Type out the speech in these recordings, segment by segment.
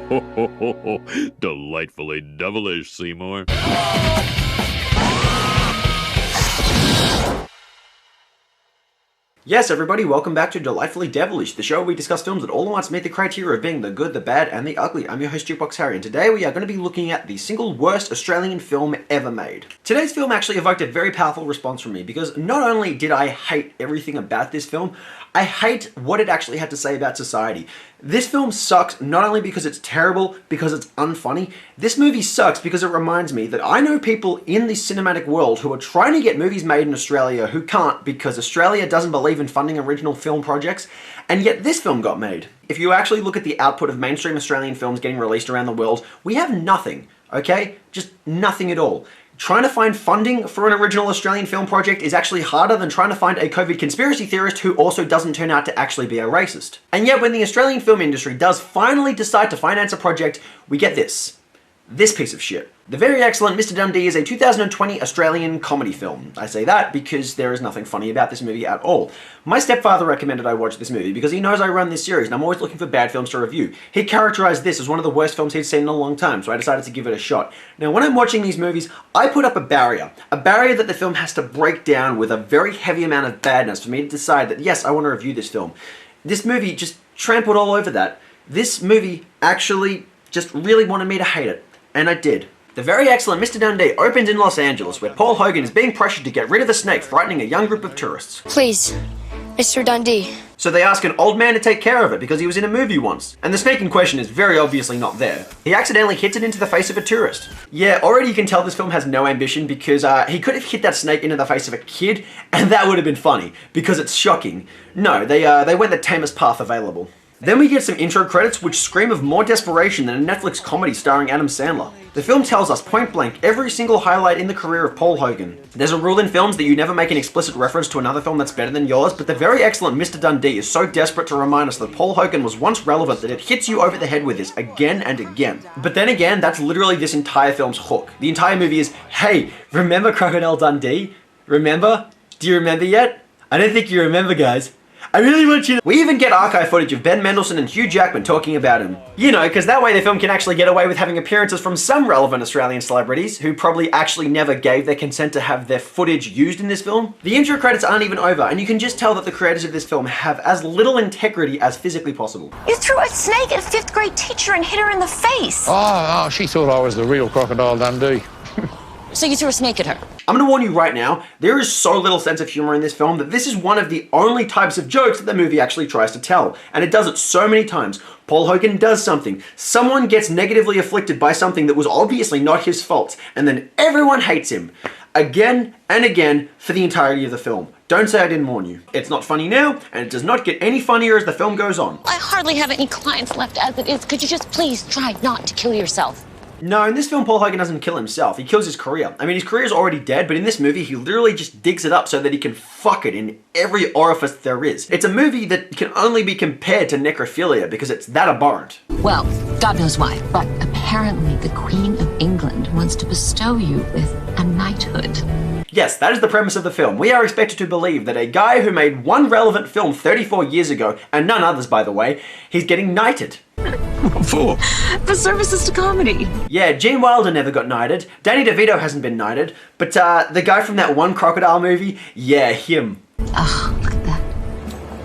Delightfully devilish, Seymour. Yes, everybody, welcome back to Delightfully Devilish, the show where we discuss films that all at once meet the criteria of being the good, the bad, and the ugly. I'm your host, Jukebox Harry, and today we are going to be looking at the single worst Australian film ever made. Today's film actually evoked a very powerful response from me, because not only did I hate everything about this film, I hate what it actually had to say about society. This film sucks not only because it's terrible, because it's unfunny. This movie sucks because it reminds me that I know people in the cinematic world who are trying to get movies made in Australia who can't because Australia doesn't believe in funding original film projects, and yet this film got made. If you actually look at the output of mainstream Australian films getting released around the world, we have nothing, okay? Just nothing at all. Trying to find funding for an original Australian film project is actually harder than trying to find a COVID conspiracy theorist who also doesn't turn out to actually be a racist. And yet when the Australian film industry does finally decide to finance a project, we get this piece of shit. The very excellent Mr. Dundee is a 2020 Australian comedy film. I say that because there is nothing funny about this movie at all. My stepfather recommended I watch this movie because he knows I run this series and I'm always looking for bad films to review. He characterized this as one of the worst films he'd seen in a long time, so I decided to give it a shot. Now, when I'm watching these movies, I put up a barrier that the film has to break down with a very heavy amount of badness for me to decide that, yes, I want to review this film. This movie just trampled all over that. This movie actually just really wanted me to hate it, and I did. The very excellent Mr. Dundee opens in Los Angeles, where Paul Hogan is being pressured to get rid of a snake frightening a young group of tourists. Please, Mr. Dundee. So they ask an old man to take care of it because he was in a movie once. And the snake in question is very obviously not there. He accidentally hits it into the face of a tourist. Yeah, already you can tell this film has no ambition because he could have hit that snake into the face of a kid and that would have been funny because it's shocking. No, they went the tamest path available. Then we get some intro credits which scream of more desperation than a Netflix comedy starring Adam Sandler. The film tells us point blank every single highlight in the career of Paul Hogan. There's a rule in films that you never make an explicit reference to another film that's better than yours, but the very excellent Mr. Dundee is so desperate to remind us that Paul Hogan was once relevant that it hits you over the head with this again and again. But then again, that's literally this entire film's hook. The entire movie is, hey, remember Crocodile Dundee? Remember? Do you remember yet? I don't think you remember, guys. I really want you to... We even get archive footage of Ben Mendelsohn and Hugh Jackman talking about him. You know, because that way the film can actually get away with having appearances from some relevant Australian celebrities who probably actually never gave their consent to have their footage used in this film. The intro credits aren't even over, and you can just tell that the creators of this film have as little integrity as physically possible. You threw a snake at a 5th grade teacher and hit her in the face. Oh, she thought I was the real Crocodile Dundee. So you threw a snake at her? I'm gonna warn you right now, there is so little sense of humor in this film that this is one of the only types of jokes that the movie actually tries to tell. And it does it so many times. Paul Hogan does something, someone gets negatively afflicted by something that was obviously not his fault, and then everyone hates him. Again and again for the entirety of the film. Don't say I didn't warn you. It's not funny now, and it does not get any funnier as the film goes on. I hardly have any clients left as it is. Could you just please try not to kill yourself? No, in this film, Paul Hogan doesn't kill himself. He kills his career. I mean, his career is already dead, but in this movie, he literally just digs it up so that he can fuck it in every orifice there is. It's a movie that can only be compared to necrophilia because it's that abhorrent. Well, God knows why, but apparently the Queen of England wants to bestow you with a knighthood. Yes, that is the premise of the film. We are expected to believe that a guy who made one relevant film 34 years ago, and none others by the way, he's getting knighted. What for? For services to comedy. Yeah, Gene Wilder never got knighted. Danny DeVito hasn't been knighted. But the guy from that one crocodile movie, yeah, him. Oh, look at that.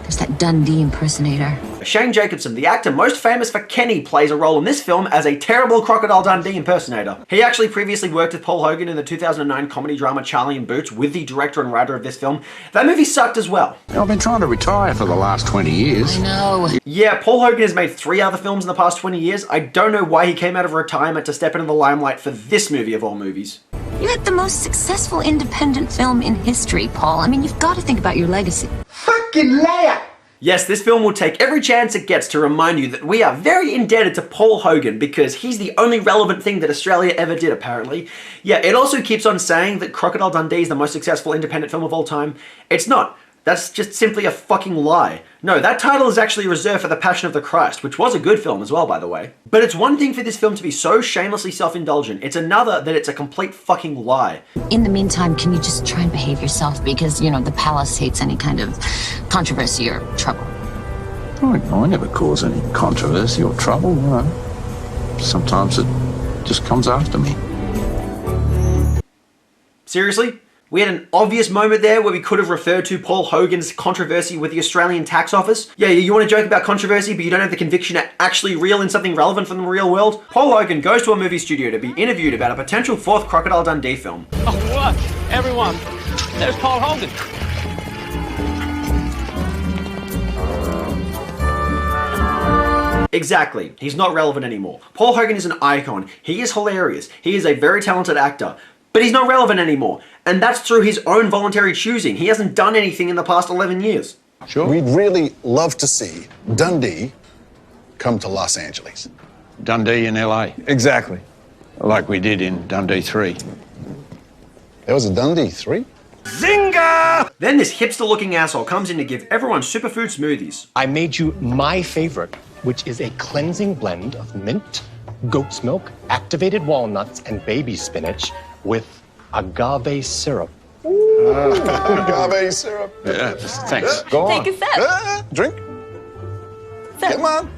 There's that Dundee impersonator. Shane Jacobson, the actor most famous for Kenny, plays a role in this film as a terrible Crocodile Dundee impersonator. He actually previously worked with Paul Hogan in the 2009 comedy drama Charlie and Boots with the director and writer of this film. That movie sucked as well. I've been trying to retire for the last 20 years. I know. Yeah, Paul Hogan has made 3 other films in the past 20 years. I don't know why he came out of retirement to step into the limelight for this movie of all movies. You had the most successful independent film in history, Paul. I mean, you've got to think about your legacy. Fucking liar! Yes, this film will take every chance it gets to remind you that we are very indebted to Paul Hogan because he's the only relevant thing that Australia ever did, apparently. Yeah, it also keeps on saying that Crocodile Dundee is the most successful independent film of all time. It's not. That's just simply a fucking lie. No, that title is actually reserved for The Passion of the Christ, which was a good film as well, by the way. But it's one thing for this film to be so shamelessly self-indulgent. It's another that it's a complete fucking lie. In the meantime, can you just try and behave yourself? Because, you know, the palace hates any kind of controversy or trouble. I never cause any controversy or trouble, you know. Sometimes it just comes after me. Seriously? We had an obvious moment there where we could have referred to Paul Hogan's controversy with the Australian tax office. Yeah, you want to joke about controversy, but you don't have the conviction to actually reel in something relevant from the real world? Paul Hogan goes to a movie studio to be interviewed about a potential fourth Crocodile Dundee film. Oh, look, everyone, there's Paul Hogan. Exactly. He's not relevant anymore. Paul Hogan is an icon. He is hilarious. He is a very talented actor. But he's not relevant anymore. And that's through his own voluntary choosing. He hasn't done anything in the past 11 years. Sure. We'd really love to see Dundee come to Los Angeles. Dundee in LA. Exactly. Like we did in Dundee 3. There was a Dundee 3? Then this hipster-looking asshole comes in to give everyone superfood smoothies. I made you my favorite, which is a cleansing blend of mint, goat's milk, activated walnuts, and baby spinach with agave syrup. Agave syrup. Yeah, thanks. Go on. Take a sip. Drink. Sip. Come on.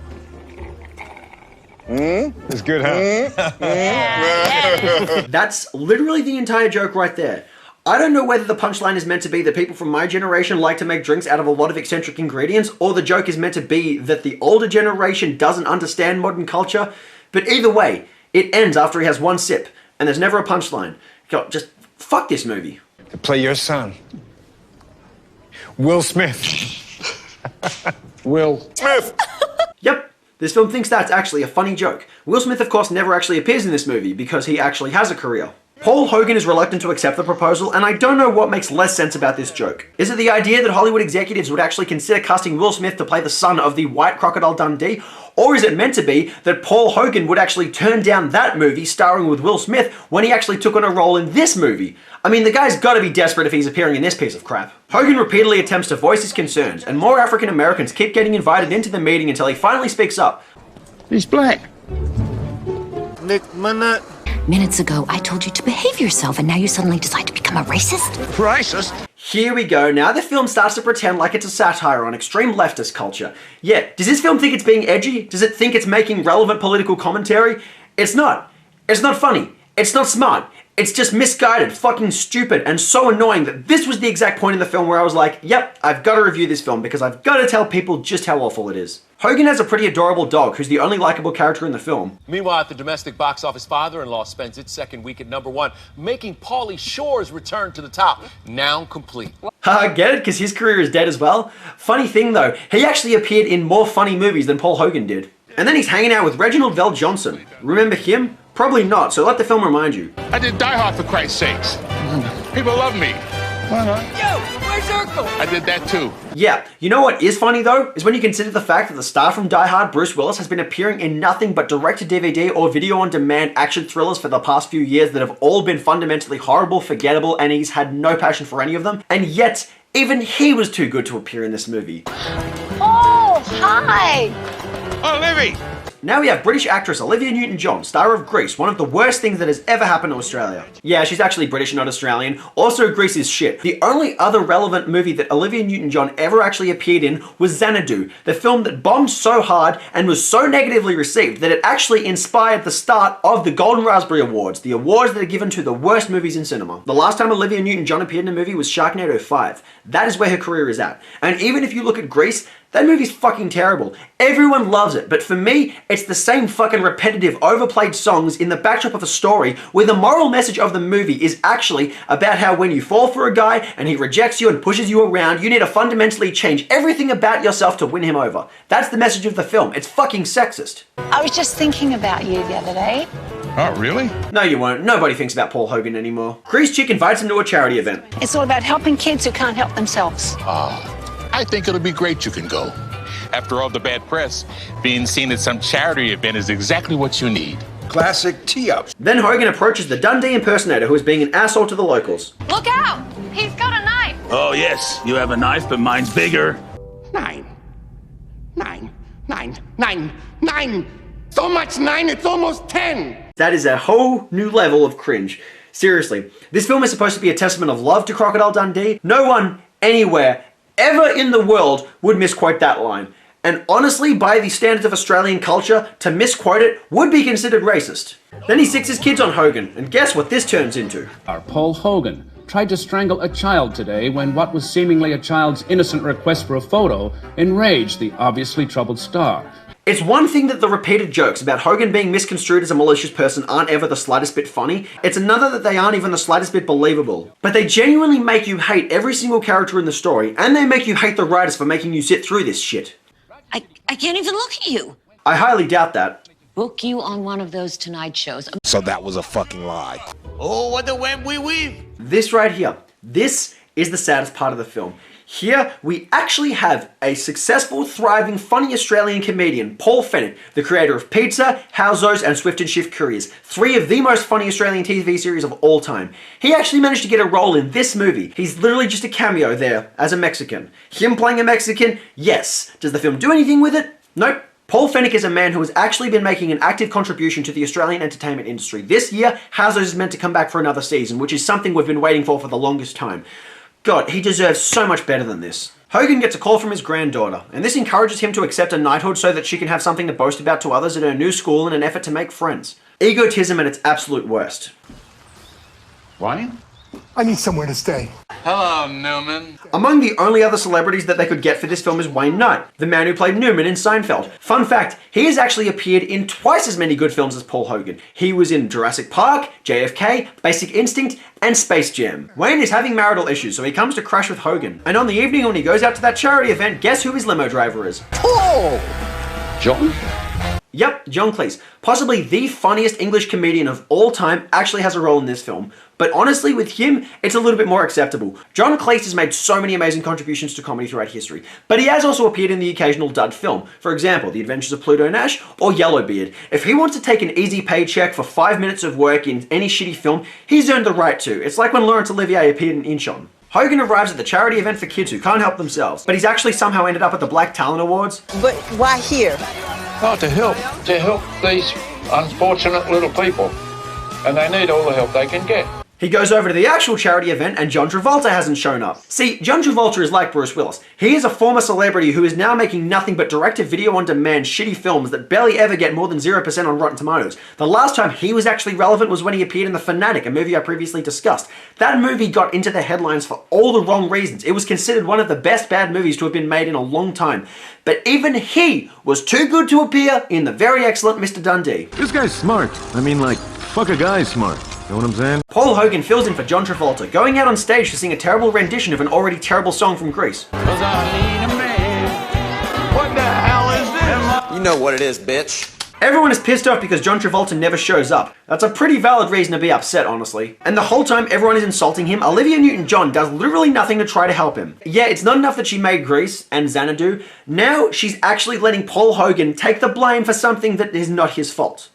It's good, huh? That's literally the entire joke right there. I don't know whether the punchline is meant to be that people from my generation like to make drinks out of a lot of eccentric ingredients, or the joke is meant to be that the older generation doesn't understand modern culture, but either way, it ends after he has one sip, and there's never a punchline. God, just fuck this movie. To play your son, Will Smith. Will. Yep, this film thinks that's actually a funny joke. Will Smith, of course, never actually appears in this movie because he actually has a career. Paul Hogan is reluctant to accept the proposal, and I don't know what makes less sense about this joke. Is it the idea that Hollywood executives would actually consider casting Will Smith to play the son of the White Crocodile Dundee? Or is it meant to be that Paul Hogan would actually turn down that movie starring with Will Smith when he actually took on a role in this movie? I mean, the guy's gotta be desperate if he's appearing in this piece of crap. Hogan repeatedly attempts to voice his concerns, and more African Americans keep getting invited into the meeting until he finally speaks up. He's black. Minutes ago, I told you to behave yourself, and now you suddenly decide to become a racist? Racist? Here we go. Now the film starts to pretend like it's a satire on extreme leftist culture. Yeah, does this film think it's being edgy? Does it think it's making relevant political commentary? It's not. It's not funny. It's not smart. It's just misguided, fucking stupid, and so annoying that this was the exact point in the film where I was like, yep, I've got to review this film because I've got to tell people just how awful it is. Hogan has a pretty adorable dog who's the only likable character in the film. Meanwhile, at the domestic box office, Father-in-Law spends its second week at #1, making Pauly Shore's return to the top, now complete. Get it? Because his career is dead as well? Funny thing though, he actually appeared in more funny movies than Paul Hogan did. And then he's hanging out with Reginald Vell Johnson. Remember him? Probably not, so let the film remind you. I did Die Hard for Christ's sakes. People love me. Why not? Yo, where's Urkel? I did that too. Yeah, you know what is funny though? Is when you consider the fact that the star from Die Hard, Bruce Willis, has been appearing in nothing but direct-to-DVD or video-on-demand action thrillers for the past few years that have all been fundamentally horrible, forgettable, and he's had no passion for any of them. And yet, even he was too good to appear in this movie. Oh, hi. Olivia! Now we have British actress Olivia Newton-John, star of Grease, one of the worst things that has ever happened to Australia. Yeah, she's actually British, not Australian. Also, Grease is shit. The only other relevant movie that Olivia Newton-John ever actually appeared in was Xanadu, the film that bombed so hard and was so negatively received that it actually inspired the start of the Golden Raspberry Awards, the awards that are given to the worst movies in cinema. The last time Olivia Newton-John appeared in a movie was Sharknado 5. That is where her career is at. And even if you look at Grease, that movie's fucking terrible. Everyone loves it, but for me, it's the same fucking repetitive, overplayed songs in the backdrop of a story where the moral message of the movie is actually about how when you fall for a guy and he rejects you and pushes you around, you need to fundamentally change everything about yourself to win him over. That's the message of the film. It's fucking sexist. I was just thinking about you the other day. Oh, really? No, you won't. Nobody thinks about Paul Hogan anymore. Grease Chick invites him to a charity event. It's all about helping kids who can't help themselves. I think it'll be great you can go. After all the bad press, being seen at some charity event is exactly what you need. Classic tee-up. Then Hogan approaches the Dundee impersonator who is being an asshole to the locals. Look out! He's got a knife. Oh, yes, you have a knife, but mine's bigger. 9. 9. 9. 9. 9. So much 9, it's almost 10. That is a whole new level of cringe. Seriously, this film is supposed to be a testament of love to Crocodile Dundee. No one, anywhere, ever in the world would misquote that line. And honestly, by the standards of Australian culture, to misquote it would be considered racist. Then he sticks his kids on Hogan, and guess what this turns into? Our Paul Hogan tried to strangle a child today when what was seemingly a child's innocent request for a photo enraged the obviously troubled star. It's one thing that the repeated jokes about Hogan being misconstrued as a malicious person aren't ever the slightest bit funny. It's another that they aren't even the slightest bit believable. But they genuinely make you hate every single character in the story, and they make you hate the writers for making you sit through this shit. I can't even look at you. I highly doubt that. Book you on one of those Tonight shows. So that was a fucking lie. Oh, what the web we weave. This right here, this is the saddest part of the film. Here, we actually have a successful, thriving, funny Australian comedian, Paul Fennick, the creator of Pizza, Howzos, and Swift and Shift Couriers, 3 of the most funny Australian TV series of all time. He actually managed to get a role in this movie. He's literally just a cameo there, as a Mexican. Him playing a Mexican? Yes. Does the film do anything with it? Nope. Paul Fennick is a man who has actually been making an active contribution to the Australian entertainment industry. This year, Howzos is meant to come back for another season, which is something we've been waiting for the longest time. God, he deserves so much better than this. Hogan gets a call from his granddaughter, and this encourages him to accept a knighthood so that she can have something to boast about to others at her new school in an effort to make friends. Egotism at its absolute worst. Wayne? I need somewhere to stay. Hello, Newman. Among the only other celebrities that they could get for this film is Wayne Knight, the man who played Newman in Seinfeld. Fun fact, he has actually appeared in twice as many good films as Paul Hogan. He was in Jurassic Park, JFK, Basic Instinct, and Space Jam. Wayne is having marital issues, so he comes to crash with Hogan. And on the evening when he goes out to that charity event, guess who his limo driver is? Oh! John? Yep, John Cleese, possibly the funniest English comedian of all time, actually has a role in this film. But honestly, with him, it's a little bit more acceptable. John Cleese has made so many amazing contributions to comedy throughout history, but he has also appeared in the occasional dud film. For example, The Adventures of Pluto Nash or Yellowbeard. If he wants to take an easy paycheck for 5 minutes of work in any shitty film, he's earned the right to. It's like when Laurence Olivier appeared in Inchon. Hogan arrives at the charity event for kids who can't help themselves, but he's actually somehow ended up at the Black Talent Awards. But why here? Oh, to help these unfortunate little people. And they need all the help they can get. He goes over to the actual charity event and John Travolta hasn't shown up. See, John Travolta is like Bruce Willis. He is a former celebrity who is now making nothing but direct-to-video-on-demand shitty films that barely ever get more than 0% on Rotten Tomatoes. The last time he was actually relevant was when he appeared in The Fanatic, a movie I previously discussed. That movie got into the headlines for all the wrong reasons. It was considered one of the best bad movies to have been made in a long time. But even he was too good to appear in the very excellent Mr. Dundee. This guy's smart. I mean, like, fuck a guy's smart. Know what I'm saying? Paul Hogan fills in for John Travolta, going out on stage to sing a terrible rendition of an already terrible song from Grease. What the hell is this? You know what it is, bitch. Everyone is pissed off because John Travolta never shows up. That's a pretty valid reason to be upset, honestly. And the whole time everyone is insulting him, Olivia Newton-John does literally nothing to try to help him. Yeah, it's not enough that she made Grease and Xanadu. Now she's actually letting Paul Hogan take the blame for something that is not his fault.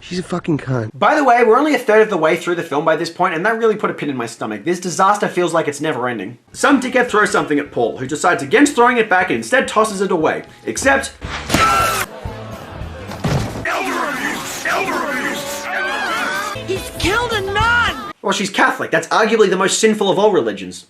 She's a fucking cunt. By the way, we're only a third of the way through the film by this point, and that really put a pin in my stomach. This disaster feels like it's never ending. Some dickhead throws something at Paul, who decides against throwing it back and instead tosses it away. Except... Elder abuse! Elder abuse! He's killed a nun! Well, she's Catholic. That's arguably the most sinful of all religions.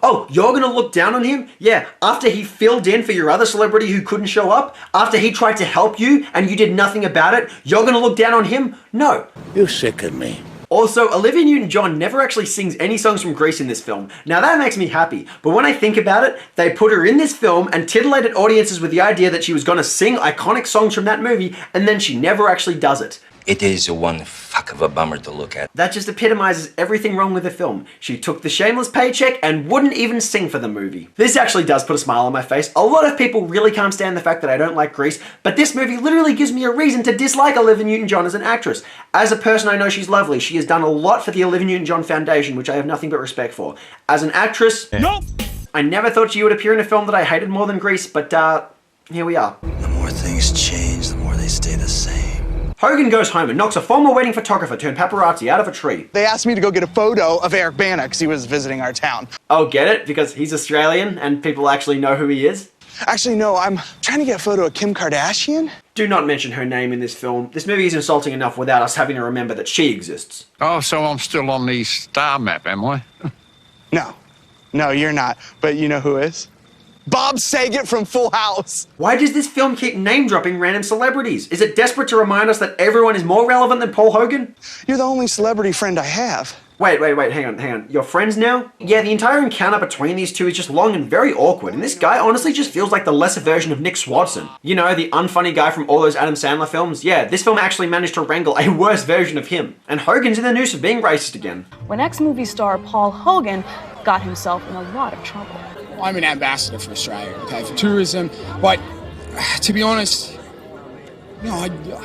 Oh, you're gonna look down on him? Yeah, after he filled in for your other celebrity who couldn't show up? After he tried to help you and you did nothing about it? You're gonna look down on him? No. You sicken me. Also, Olivia Newton-John never actually sings any songs from Grease in this film. Now that makes me happy, but when I think about it, they put her in this film and titillated audiences with the idea that she was gonna sing iconic songs from that movie, and then she never actually does it. It is one fuck of a bummer to look at. That just epitomizes everything wrong with the film. She took the shameless paycheck and wouldn't even sing for the movie. This actually does put a smile on my face. A lot of people really can't stand the fact that I don't like Grease, but this movie literally gives me a reason to dislike Olivia Newton-John as an actress. As a person, I know she's lovely. She has done a lot for the Olivia Newton-John Foundation, which I have nothing but respect for. As an actress, nope. I never thought she would appear in a film that I hated more than Grease, but here we are. The more things change, the more they stay the same. Hogan goes home and knocks a former wedding photographer turned paparazzi out of a tree. They asked me to go get a photo of Eric Bana because he was visiting our town. Oh, get it? Because he's Australian and people actually know who he is? Actually, no, I'm trying to get a photo of Kim Kardashian. Do not mention her name in this film. This movie is insulting enough without us having to remember that she exists. Oh, so I'm still on the star map, am I? No. No, you're not. But you know who is? Bob Saget from Full House. Why does this film keep name-dropping random celebrities? Is it desperate to remind us that everyone is more relevant than Paul Hogan? You're the only celebrity friend I have. Wait, hang on. You're friends now? Yeah, the entire encounter between these two is just long and very awkward, and this guy honestly just feels like the lesser version of Nick Swardson. You know, the unfunny guy from all those Adam Sandler films? Yeah, this film actually managed to wrangle a worse version of him. And Hogan's in the news for being racist again. When ex-movie star Paul Hogan got himself in a lot of trouble. I'm an ambassador for Australia, okay, for tourism, but to be honest, you know,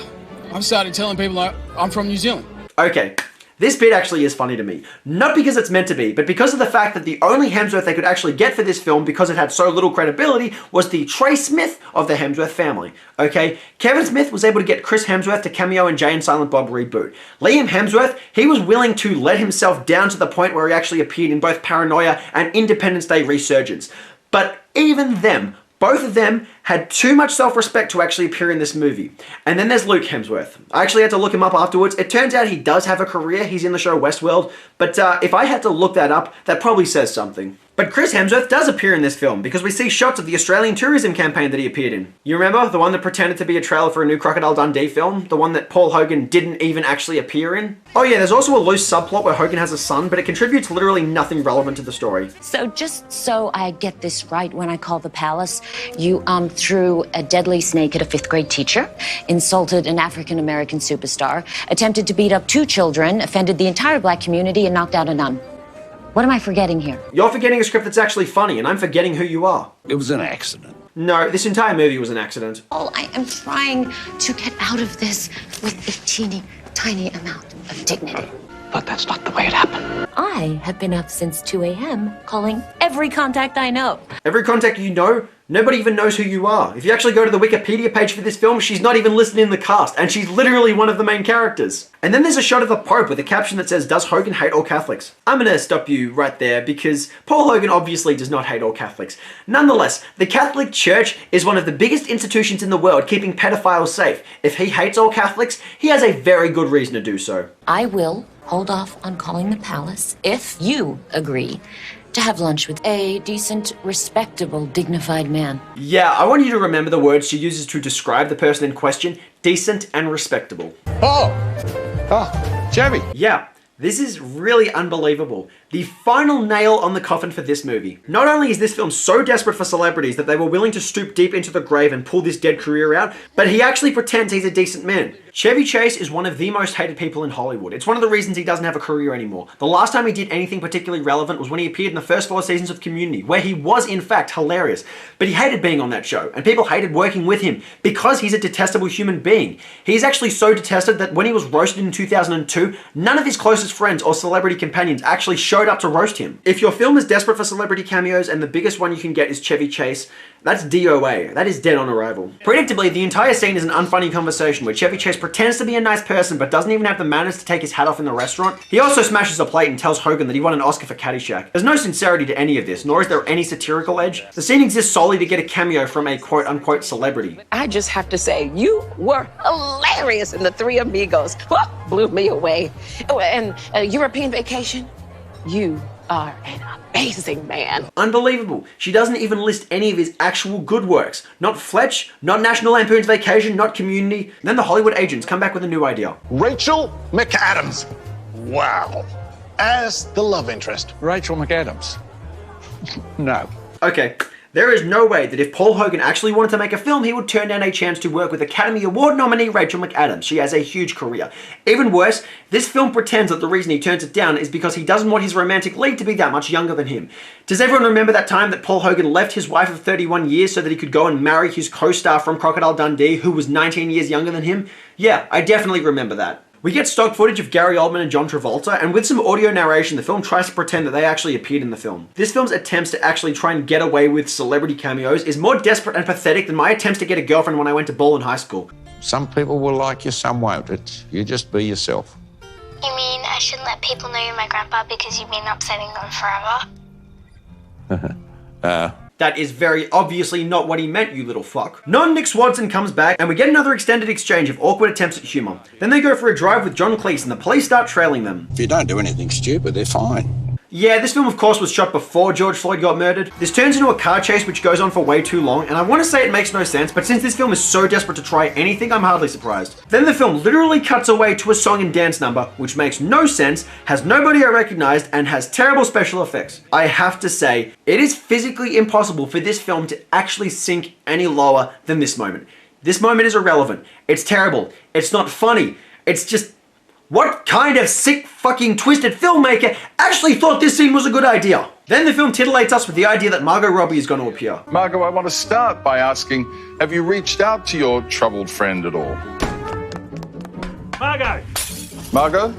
I've started telling people I'm from New Zealand. Okay. This bit actually is funny to me. Not because it's meant to be, but because of the fact that the only Hemsworth they could actually get for this film, because it had so little credibility, was the Trey Smith of the Hemsworth family. Okay? Kevin Smith was able to get Chris Hemsworth to cameo in Jay and Silent Bob Reboot. Liam Hemsworth, he was willing to let himself down to the point where he actually appeared in both Paranoia and Independence Day Resurgence. But even them, both of them had too much self-respect to actually appear in this movie. And then there's Luke Hemsworth. I actually had to look him up afterwards. It turns out he does have a career. He's in the show Westworld. But if I had to look that up, that probably says something. But Chris Hemsworth does appear in this film because we see shots of the Australian tourism campaign that he appeared in. You remember? The one that pretended to be a trailer for a new Crocodile Dundee film? The one that Paul Hogan didn't even actually appear in? Oh yeah, there's also a loose subplot where Hogan has a son, but it contributes literally nothing relevant to the story. So just so I get this right when I call the palace, you threw a deadly snake at a 5th grade teacher, insulted an African-American superstar, attempted to beat up 2 children, offended the entire black community, and knocked out a nun. What am I forgetting here? You're forgetting a script that's actually funny, and I'm forgetting who you are. It was an accident. No, this entire movie was an accident. All I am trying to get out of this with a teeny tiny amount of dignity. But that's not the way it happened. I have been up since 2 a.m. calling every contact I know. Every contact you know? Nobody even knows who you are. If you actually go to the Wikipedia page for this film, she's not even listed in the cast, and she's literally one of the main characters. And then there's a shot of the Pope with a caption that says, "Does Hogan hate all Catholics?" I'm gonna stop you right there because Paul Hogan obviously does not hate all Catholics. Nonetheless, the Catholic Church is one of the biggest institutions in the world keeping pedophiles safe. If he hates all Catholics, he has a very good reason to do so. I will hold off on calling the palace if you agree to have lunch with a decent, respectable, dignified man. Yeah, I want you to remember the words she uses to describe the person in question: decent and respectable. Oh, Chevy. Yeah, this is really unbelievable. The final nail on the coffin for this movie. Not only is this film so desperate for celebrities that they were willing to stoop deep into the grave and pull this dead career out, but he actually pretends he's a decent man. Chevy Chase is one of the most hated people in Hollywood. It's one of the reasons he doesn't have a career anymore. The last time he did anything particularly relevant was when he appeared in the first 4 seasons of Community, where he was in fact hilarious. But he hated being on that show, and people hated working with him because he's a detestable human being. He's actually so detested that when he was roasted in 2002, none of his closest friends or celebrity companions actually showed up to roast him. If your film is desperate for celebrity cameos and the biggest one you can get is Chevy Chase, that's DOA. That is dead on arrival. Predictably, the entire scene is an unfunny conversation where Chevy Chase pretends to be a nice person but doesn't even have the manners to take his hat off in the restaurant. He also smashes a plate and tells Hogan that he won an Oscar for Caddyshack. There's no sincerity to any of this, nor is there any satirical edge. The scene exists solely to get a cameo from a quote-unquote celebrity. I just have to say, you were hilarious in The Three Amigos. Blew me away. And European Vacation, you are an amazing man. Unbelievable. She doesn't even list any of his actual good works. Not Fletch, not National Lampoon's Vacation, not Community. And then the Hollywood agents come back with a new idea. Rachel McAdams. Wow. As the love interest. Rachel McAdams. No. Okay. There is no way that if Paul Hogan actually wanted to make a film, he would turn down a chance to work with Academy Award nominee Rachel McAdams. She has a huge career. Even worse, this film pretends that the reason he turns it down is because he doesn't want his romantic lead to be that much younger than him. Does everyone remember that time that Paul Hogan left his wife of 31 years so that he could go and marry his co-star from Crocodile Dundee, who was 19 years younger than him? Yeah, I definitely remember that. We get stock footage of Gary Oldman and John Travolta, and with some audio narration, the film tries to pretend that they actually appeared in the film. This film's attempts to actually try and get away with celebrity cameos is more desperate and pathetic than my attempts to get a girlfriend when I went to ball in high school. Some people will like you, some won't. You just be yourself. You mean I shouldn't let people know you're my grandpa because you've been upsetting them forever? That is very obviously not what he meant, you little fuck. Non-Nick Swardson comes back, and we get another extended exchange of awkward attempts at humor. Then they go for a drive with John Cleese, and the police start trailing them. If you don't do anything stupid, they're fine. Yeah, this film of course was shot before George Floyd got murdered. This turns into a car chase which goes on for way too long, and I want to say it makes no sense, but since this film is so desperate to try anything, I'm hardly surprised. Then the film literally cuts away to a song and dance number, which makes no sense, has nobody I recognized, and has terrible special effects. I have to say, it is physically impossible for this film to actually sink any lower than this moment. This moment is irrelevant. It's terrible. It's not funny. It's just, what kind of sick fucking twisted filmmaker actually thought this scene was a good idea? Then the film titillates us with the idea that Margot Robbie is going to appear. Margot, I want to start by asking, have you reached out to your troubled friend at all? Margot! Margot?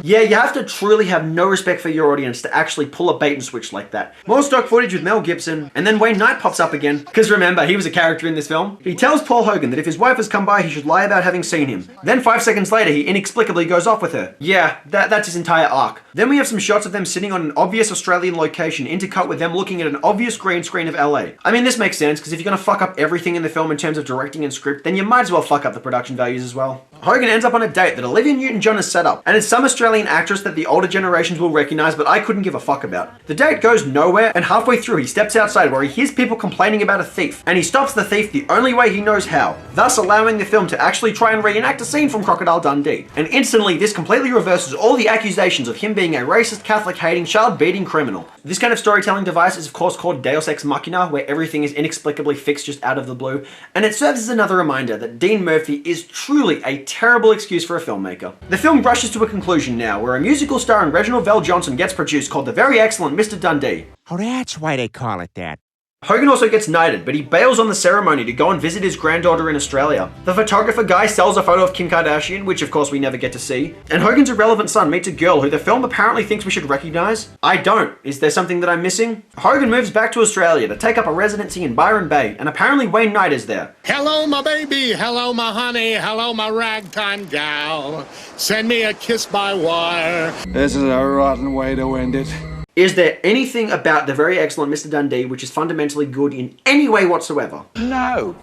Yeah, you have to truly have no respect for your audience to actually pull a bait and switch like that. More stock footage with Mel Gibson, and then Wayne Knight pops up again. Because remember, he was a character in this film. He tells Paul Hogan that if his wife has come by, he should lie about having seen him. Then 5 seconds later, he inexplicably goes off with her. Yeah, that's his entire arc. Then we have some shots of them sitting on an obvious Australian location, intercut with them looking at an obvious green screen of LA. I mean, this makes sense, because if you're gonna fuck up everything in the film in terms of directing and script, then you might as well fuck up the production values as well. Hogan ends up on a date that Olivia Newton-John has set up, and it's some Australian actress that the older generations will recognize, but I couldn't give a fuck about. The date goes nowhere, and halfway through he steps outside where he hears people complaining about a thief, and he stops the thief the only way he knows how, thus allowing the film to actually try and reenact a scene from Crocodile Dundee. And instantly this completely reverses all the accusations of him being a racist, Catholic-hating, child-beating criminal. This kind of storytelling device is of course called Deus Ex Machina, where everything is inexplicably fixed just out of the blue, and it serves as another reminder that Dean Murphy is truly a terrible excuse for a filmmaker. The film rushes to a conclusion now, where a musical starring Reginald Vell Johnson gets produced called The Very Excellent Mr. Dundee. Oh, that's why they call it that. Hogan also gets knighted, but he bails on the ceremony to go and visit his granddaughter in Australia. The photographer guy sells a photo of Kim Kardashian, which of course we never get to see. And Hogan's irrelevant son meets a girl who the film apparently thinks we should recognize. I don't. Is there something that I'm missing? Hogan moves back to Australia to take up a residency in Byron Bay, and apparently Wayne Knight is there. Hello, my baby. Hello, my honey. Hello, my ragtime gal. Send me a kiss by wire. This is a rotten way to end it. Is there anything about The Very Excellent Mr. Dundee which is fundamentally good in any way whatsoever? No.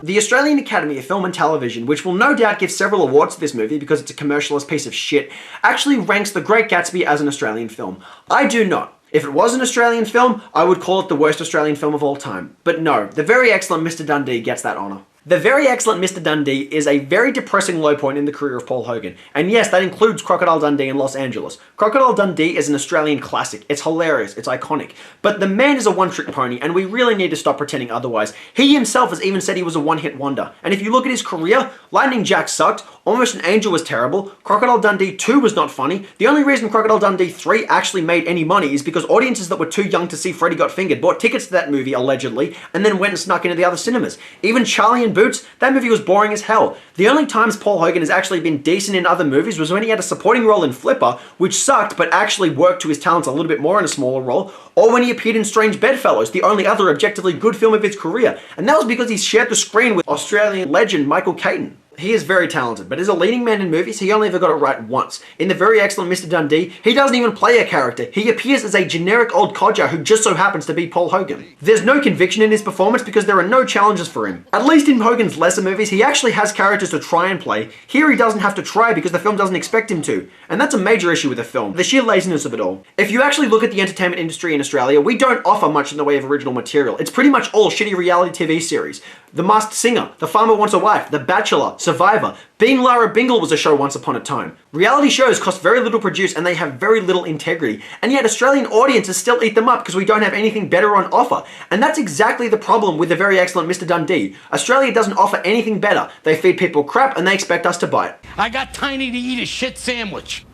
The Australian Academy of Film and Television, which will no doubt give several awards to this movie because it's a commercialist piece of shit, actually ranks The Great Gatsby as an Australian film. I do not. If it was an Australian film, I would call it the worst Australian film of all time. But no, The Very Excellent Mr. Dundee gets that honour. The Very Excellent Mr. Dundee is a very depressing low point in the career of Paul Hogan. And yes, that includes Crocodile Dundee in Los Angeles. Crocodile Dundee is an Australian classic. It's hilarious. It's iconic. But the man is a one-trick pony, and we really need to stop pretending otherwise. He himself has even said he was a one-hit wonder. And if you look at his career, Lightning Jack sucked, Almost an Angel was terrible, Crocodile Dundee 2 was not funny. The only reason Crocodile Dundee 3 actually made any money is because audiences that were too young to see Freddy Got Fingered bought tickets to that movie, allegedly, and then went and snuck into the other cinemas. Even Charlie and Boots, that movie was boring as hell. The only times Paul Hogan has actually been decent in other movies was when he had a supporting role in Flipper, which sucked but actually worked to his talents a little bit more in a smaller role, or when he appeared in Strange Bedfellows, the only other objectively good film of his career, and that was because he shared the screen with Australian legend Michael Caton. He is very talented, but as a leading man in movies, he only ever got it right once. In The Very Excellent Mr. Dundee, he doesn't even play a character. He appears as a generic old codger who just so happens to be Paul Hogan. There's no conviction in his performance because there are no challenges for him. At least in Hogan's lesser movies, he actually has characters to try and play. Here he doesn't have to try because the film doesn't expect him to. And that's a major issue with the film, the sheer laziness of it all. If you actually look at the entertainment industry in Australia, we don't offer much in the way of original material. It's pretty much all shitty reality TV series. The Masked Singer, The Farmer Wants a Wife, The Bachelor, Survivor. Being Lara Bingle was a show once upon a time. Reality shows cost very little to produce and they have very little integrity. And yet Australian audiences still eat them up because we don't have anything better on offer. And that's exactly the problem with The Very Excellent Mr. Dundee. Australia doesn't offer anything better. They feed people crap and they expect us to buy it. I got Tiny to eat a shit sandwich.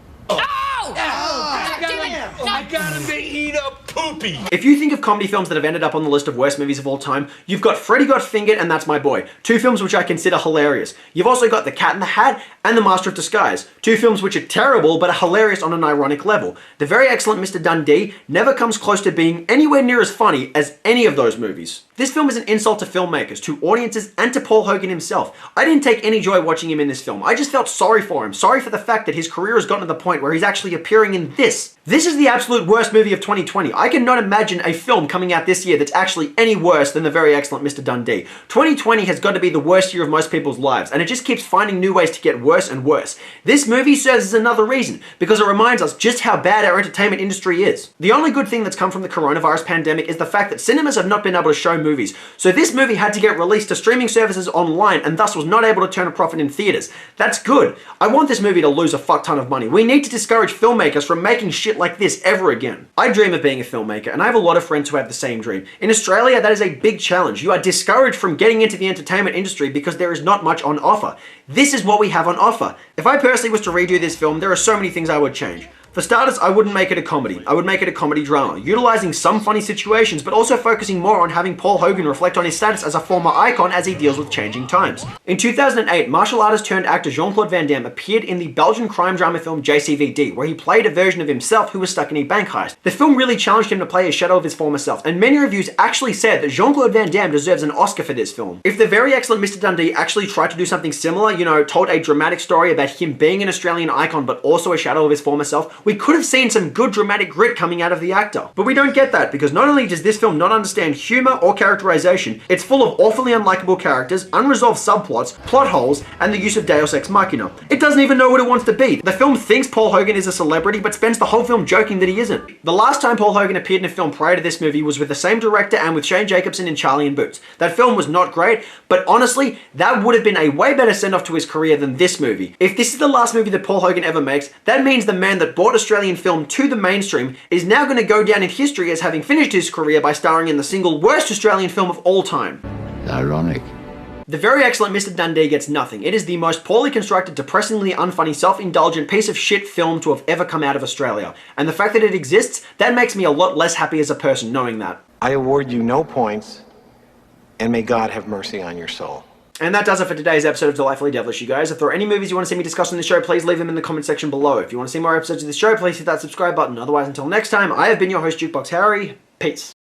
I got him to eat a poopy. If you think of comedy films that have ended up on the list of worst movies of all time, you've got Freddy Got Fingered and That's My Boy, two films which I consider hilarious. You've also got The Cat in the Hat and The Master of Disguise, two films which are terrible but are hilarious on an ironic level. The Very Excellent Mr. Dundee never comes close to being anywhere near as funny as any of those movies. This film is an insult to filmmakers, to audiences, and to Paul Hogan himself. I didn't take any joy watching him in this film. I just felt sorry for him, sorry for the fact that his career has gotten to the point where he's actually appearing in this. This is the absolute worst movie of 2020. I cannot imagine a film coming out this year that's actually any worse than the very excellent Mr. Dundee. 2020 has got to be the worst year of most people's lives, and it just keeps finding new ways to get worse and worse. This movie serves as another reason, because it reminds us just how bad our entertainment industry is. The only good thing that's come from the coronavirus pandemic is the fact that cinemas have not been able to show movies, so this movie had to get released to streaming services online and thus was not able to turn a profit in theaters. That's good. I want this movie to lose a fuck ton of money. We need to discourage filmmakers from making shit like this ever again. I dream of being a filmmaker, and I have a lot of friends who have the same dream. In Australia, that is a big challenge. You are discouraged from getting into the entertainment industry because there is not much on offer. This is what we have on offer. If I personally was to redo this film, there are so many things I would change. For starters, I wouldn't make it a comedy. I would make it a comedy drama, utilizing some funny situations, but also focusing more on having Paul Hogan reflect on his status as a former icon as he deals with changing times. In 2008, martial artist turned actor Jean-Claude Van Damme appeared in the Belgian crime drama film JCVD, where he played a version of himself who was stuck in a bank heist. The film really challenged him to play a shadow of his former self, and many reviews actually said that Jean-Claude Van Damme deserves an Oscar for this film. If the very excellent Mr. Dundee actually tried to do something similar, you know, told a dramatic story about him being an Australian icon but also a shadow of his former self, we could have seen some good dramatic grit coming out of the actor. But we don't get that, because not only does this film not understand humor or characterization, it's full of awfully unlikable characters, unresolved subplots, plot holes, and the use of Deus Ex Machina. It doesn't even know what it wants to be. The film thinks Paul Hogan is a celebrity, but spends the whole film joking that he isn't. The last time Paul Hogan appeared in a film prior to this movie was with the same director and with Shane Jacobson in Charlie and Boots. That film was not great, but honestly, that would have been a way better send-off to his career than this movie. If this is the last movie that Paul Hogan ever makes, that means the man that brought Australian film to the mainstream is now going to go down in history as having finished his career by starring in the single worst Australian film of all time. Ironic. The very excellent Mr. Dundee gets nothing. It is the most poorly constructed, depressingly unfunny, self-indulgent piece of shit film to have ever come out of Australia. And the fact that it exists, that makes me a lot less happy as a person knowing that. I award you no points, and may God have mercy on your soul. And that does it for today's episode of Delightfully Devilish, you guys. If there are any movies you want to see me discuss on this show, please leave them in the comment section below. If you want to see more episodes of this show, please hit that subscribe button. Otherwise, until next time, I have been your host, Jukebox Harry. Peace.